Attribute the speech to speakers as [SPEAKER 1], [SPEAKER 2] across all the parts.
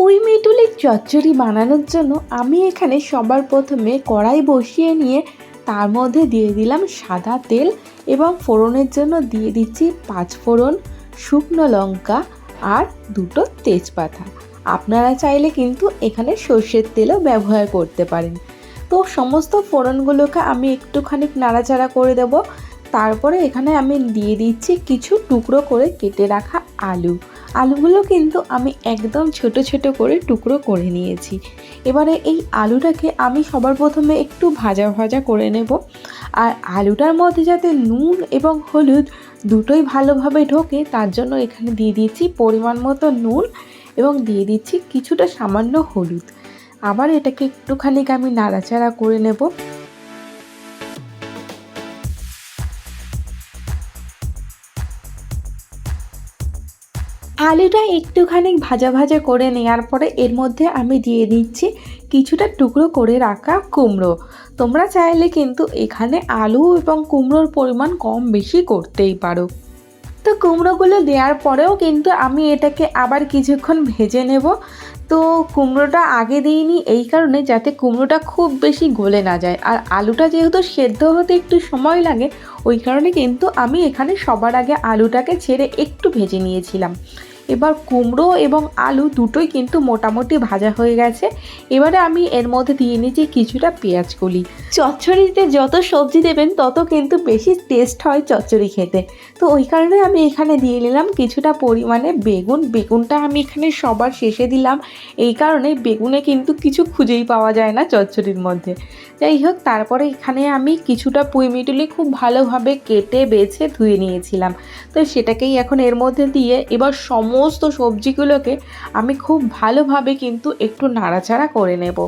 [SPEAKER 1] পুঁই মিটুলির চচ্চড়ি বানানোর জন্য আমি এখানে সবার প্রথমে কড়াই বসিয়ে নিয়ে তার মধ্যে দিয়ে দিলাম সাদা তেল এবং ফোড়নের জন্য দিয়ে দিচ্ছি 5 ফোড়ন, শুকনো লঙ্কা আর 2টো তেজপাতা। আপনারা চাইলে কিন্তু এখানে সর্ষের তেলও ব্যবহার করতে পারেন। তো সমস্ত ফোড়নগুলোকে আমি একটুখানি নাড়াচাড়া করে দেব। তারপরে এখানে আমি দিয়ে দিচ্ছি কিছু টুকরো করে কেটে রাখা আলুগুলো কিন্তু আমি একদম ছোট ছোট করে টুকরো করে নিয়েছি। এবারে এই আলুটাকে আমি সবার প্রথমে একটু ভাজা ভাজা করে নেব। আর আলুটার মধ্যে যাতে নুন এবং হলুদ দুটোই ভালোভাবে ঢোকে তার জন্য এখানে দিয়ে দিচ্ছি পরিমাণ মতো নুন এবং দিয়ে দিচ্ছি কিছুটা সামান্য হলুদ। আবার এটাকে একটুখানি আমি নাড়াচাড়া করে নেব। আলুটা একটুখানি ভাজা ভাজা করে নেওয়ার পরে এর মধ্যে আমি দিয়ে দিচ্ছি কিছুটা টুকরো করে রাখা কুমড়ো। তোমরা চাইলে কিন্তু এখানে আলু এবং কুমড়োর পরিমাণ কম বেশি করতেই পারো। তো কুমড়োগুলো দেওয়ার পরেও কিন্তু আমি এটাকে আবার কিছুক্ষণ ভেজে নেব। তো কুমড়োটা আগে দিইনি এই কারণে যাতে কুমড়োটা খুব বেশি গলে না যায়, আর আলুটা যেহেতু সেদ্ধ হতে একটু সময় লাগে ওই কারণে কিন্তু আমি এখানে সবার আগে আলুটাকে ছেড়ে একটু ভেজে নিয়েছিলাম। এবার কুমড়ো এবং আলু দুটোই কিন্তু মোটামুটি ভাজা হয়ে গেছে। এবারে আমি এর মধ্যে দিয়ে নিয়েছি কিছুটা পেঁয়াজ কলি। চচ্চড়িতে যত সবজি দেবেন তত কিন্তু বেশি টেস্ট হয় চচ্চড়ি খেতে। তো ওই কারণে আমি এখানে দিয়ে নিলাম কিছুটা পরিমাণে বেগুনটা আমি এখানে সবার শেষে দিলাম। এই কারণে বেগুনে কিন্তু কিছু খুঁজেই পাওয়া যায় না চচ্চড়ির মধ্যে। যাই হোক, তারপরে এখানে আমি কিছুটা পুঁই মিটুলি খুব ভালোভাবে কেটে বেছে ধুয়ে নিয়েছিলাম। তো সেটাকেই এখন এর মধ্যে দিয়ে এবার সমস্ত সবজিগুলোকে আমি খুব ভালোভাবে কিন্তু একটু নাড়াচাড়া করে নেব।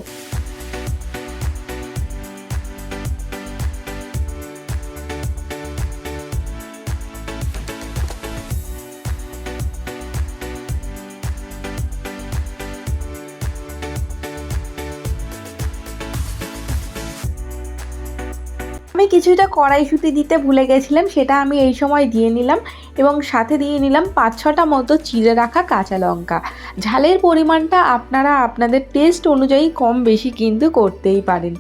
[SPEAKER 1] আমি কিছুটা কড়াইশুঁটি দিতে ভুলে গেছিলাম, সেটা আমি এই সময় দিয়ে নিলাম এবং সাথে দিয়ে নিলাম 5-6টা মতো চিড়ে রাখা কাঁচা লঙ্কা। ঝালের পরিমাণটা আপনারা আপনাদের টেস্ট অনুযায়ী কম বেশি কিন্তু করতেই পারেন।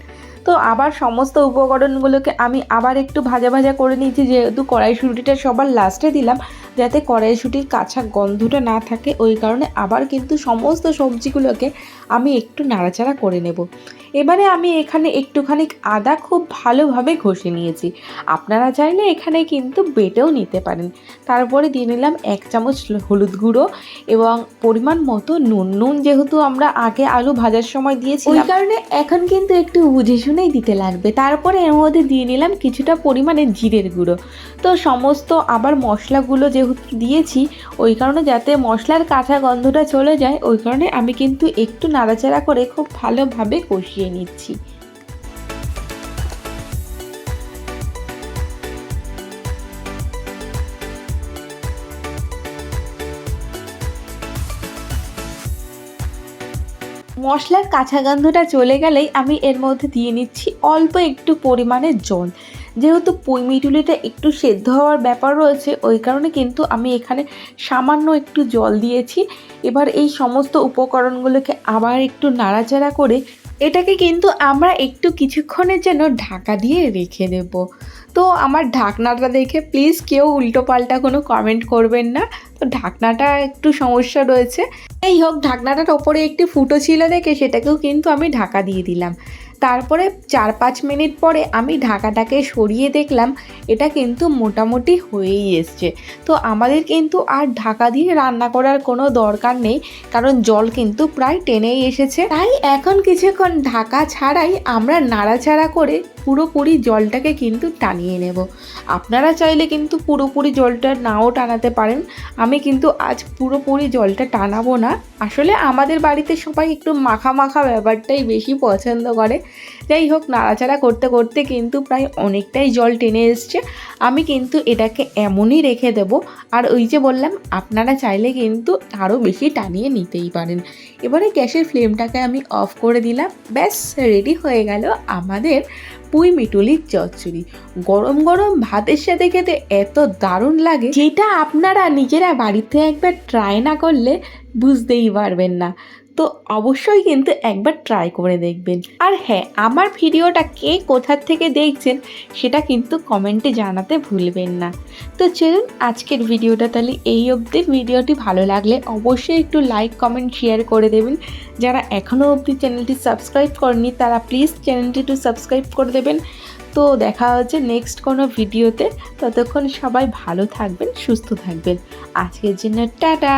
[SPEAKER 1] তো আবার সমস্ত উপকরণগুলোকে আমি আবার একটু ভাজা ভাজা করে নিয়েছি, যেহেতু কড়াইশুঁটিটা সবার লাস্টে দিলাম যাতে কড়াইশুঁটির কাঁচা গন্ধটা না থাকে, ওই কারণে আবার কিন্তু সমস্ত সবজিগুলোকে আমি একটু নাড়াচাড়া করে নেব। এবারে আমি এখানে একটুখানি আদা খুব ভালোভাবে ঘষে নিয়েছি, আপনারা চাইলে এখানে কিন্তু বেটেও নিতে পারেন। তারপরে দিয়ে নিলাম 1 চামচ হলুদ গুঁড়ো এবং পরিমাণ মতো নুন যেহেতু আমরা আগে আলু ভাজার সময় দিয়েছি ওই কারণে এখন কিন্তু একটু বুঝে শুনেই দিতে লাগবে। তারপরে এর মধ্যে দিয়ে নিলাম কিছুটা পরিমাণে জিরের গুঁড়ো। তো সমস্ত আবার মশলাগুলো যেহেতু দিয়েছি ওই কারণে যাতে মশলার কাঁচা গন্ধটা চলে যায় ওই কারণে আমি কিন্তু একটু নাড়াচাড়া করে খুব ভালোভাবে কষিয়ে নিচ্ছি। মশলার কাঁচা গন্ধটা চলে গেলেই আমি এর মধ্যে দিয়ে নিচ্ছি অল্প একটু পরিমাণে জল। যেহেতু পুঁই মিটুলিটা একটু সেদ্ধ হওয়ার ব্যাপার রয়েছে ওই কারণে কিন্তু আমি এখানে সামান্য একটু জল দিয়েছি। এবার এই সমস্ত উপকরণগুলোকে আবার একটু নাড়াচাড়া করে এটাকে কিন্তু আমরা একটু কিছুক্ষণের জন্য ঢাকা দিয়ে রেখে দেব। তো আমার ঢাকনাটা দেখে প্লিজ কেউ উল্টোপাল্টা কোনো কমেন্ট করবেন না, তো ঢাকনাটা একটু সমস্যা রয়েছে। এই হোক, ঢাকনাটার ওপরে একটি ফুটো ছিল দেখে সেটাকেও কিন্তু আমি ঢাকা দিয়ে দিলাম। তারপরে 4-5 মিনিট পরে আমি ঢাকাটাকে সরিয়ে দেখলাম এটা কিন্তু মোটামুটি হয়েই এসছে। তো আমাদের কিন্তু আর ঢাকা দিয়ে রান্না করার কোনো দরকার নেই, কারণ জল কিন্তু প্রায় টেনেই এসেছে। তাই এখন কিছুক্ষণ ঢাকা ছাড়াই আমরা নাড়াচাড়া করে পুরোপুরি জলটাকে কিন্তু টানিয়ে নেব। আপনারা চাইলে কিন্তু পুরোপুরি জলটা নাও টানাতে পারেন, আমি কিন্তু আজ পুরোপুরি জলটা টানাবো না। আসলে আমাদের বাড়িতে সবাই একটু মাখা মাখা ব্যাপারটাই বেশি পছন্দ করে। যাই হোক, নাড়াচাড়া করতে করতে কিন্তু প্রায় অনেকটাই জল টেনে এসছে। আমি কিন্তু এটাকে এমনই রেখে দেব। আর ওই যে বললাম আপনারা চাইলে কিন্তু আরও বেশি টানিয়ে নিতেই পারেন। এবারে গ্যাসের ফ্লেমটাকে আমি অফ করে দিলাম। ব্যাস রেডি হয়ে গেল আমাদের পুঁই মিটুলির চচ্চড়ি। গরম গরম ভাতের সাথে খেতে এত দারুণ লাগে, যেটা আপনারা নিজেরা বাড়িতে একবার ট্রাই না করলে বুঝতেই পারবেন না। তো অবশ্যই কিন্তু একবার ট্রাই করে দেখবেন। আর হ্যাঁ, আমার ভিডিওটা কে কোথার থেকে দেখছেন সেটা কিন্তু কমেন্টে জানাতে ভুলবেন না। তো চলুন আজকের ভিডিওটা তাহলে এই অবধি। ভিডিওটি ভালো লাগলে অবশ্যই একটু লাইক, কমেন্ট, শেয়ার করে দেবেন। যারা এখনও অবধি চ্যানেলটি সাবস্ক্রাইব করেনি তারা প্লিজ চ্যানেলটি একটু সাবস্ক্রাইব করে দেবেন। তো দেখা হচ্ছে নেক্সট কোনো ভিডিওতে। ততক্ষণ সবাই ভালো থাকবেন, সুস্থ থাকবেন। আজকের জন্য টাটা।